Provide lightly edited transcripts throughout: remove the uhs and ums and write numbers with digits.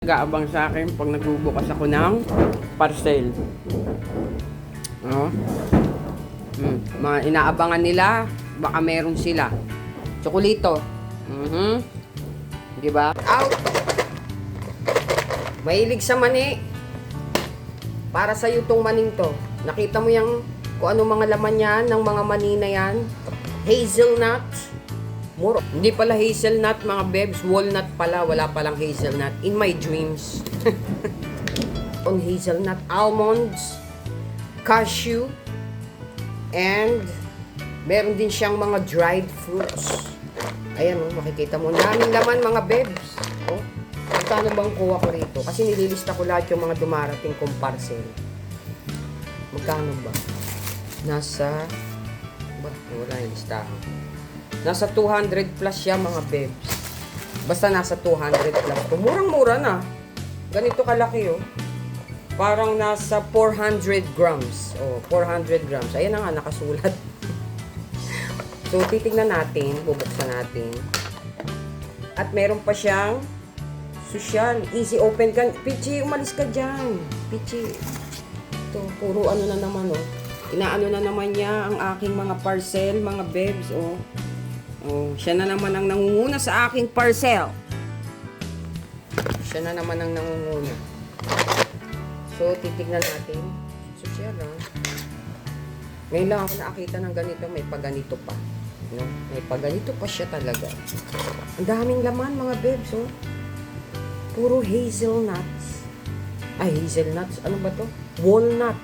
Nag-aabang sa akin pag nagbubukas ako ng parcel. Oh. Mga inaabangan nila, baka meron sila. Tsokolito. Di ba? Out! Mahilig sa mani. Para sa iyo tong maning to. Nakita mo yung kung ano mga laman yan ng mga mani na yan? Hazelnut. Hindi pala hazelnut mga bebs, walnut pala, wala palang hazelnut. In my dreams. On hazelnut, almonds, cashew, and meron din siyang mga dried fruits. Ayan makikita mo. Daming laman mga bebs. Oh, magkano bang kuha ko rito? Kasi nililista ko lahat yung mga dumarating kong parcel. Magkano ba? Wala yung listahan. Nasa 200 plus siya mga bebs. Basta nasa 200 plus. Murang-mura na. Ganito kalaki oh. Parang nasa 400 grams. Oh, 400 grams. Ayan na nga nakasulat. So, titignan natin. Bubuksan natin. At meron pa siyang social. Easy open ka. Pichi, umalis ka dyan. Pichi. Ito, puro ano na naman oh. Inaano na naman niya ang aking mga parcel, mga bebs oh. Oh, siya na naman ang nangunguna sa aking parcel. Siya na naman ang nangunguna. So, titignan natin. Social, ha? Ngayon lang ako nakakita ng ganito. May paganito pa. No? May paganito pa siya talaga. Ang daming laman, mga bebs, oh. Puro hazelnuts. Ay, hazelnuts. Ano ba to? Walnut.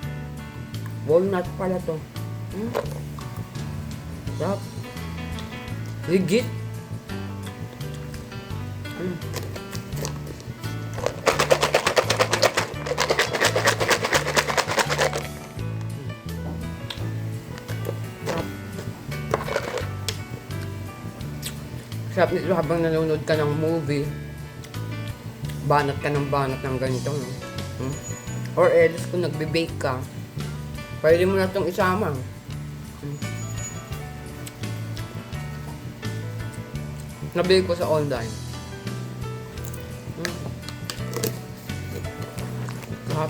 Walnut pala to. Stop. Legit. Sarap nito habang nanonood ka ng movie. Banat ka ng ganito. No? Or else kung nagbe-bake ka, pwede mo na itong isama. Nabili ko sa online. Sarap.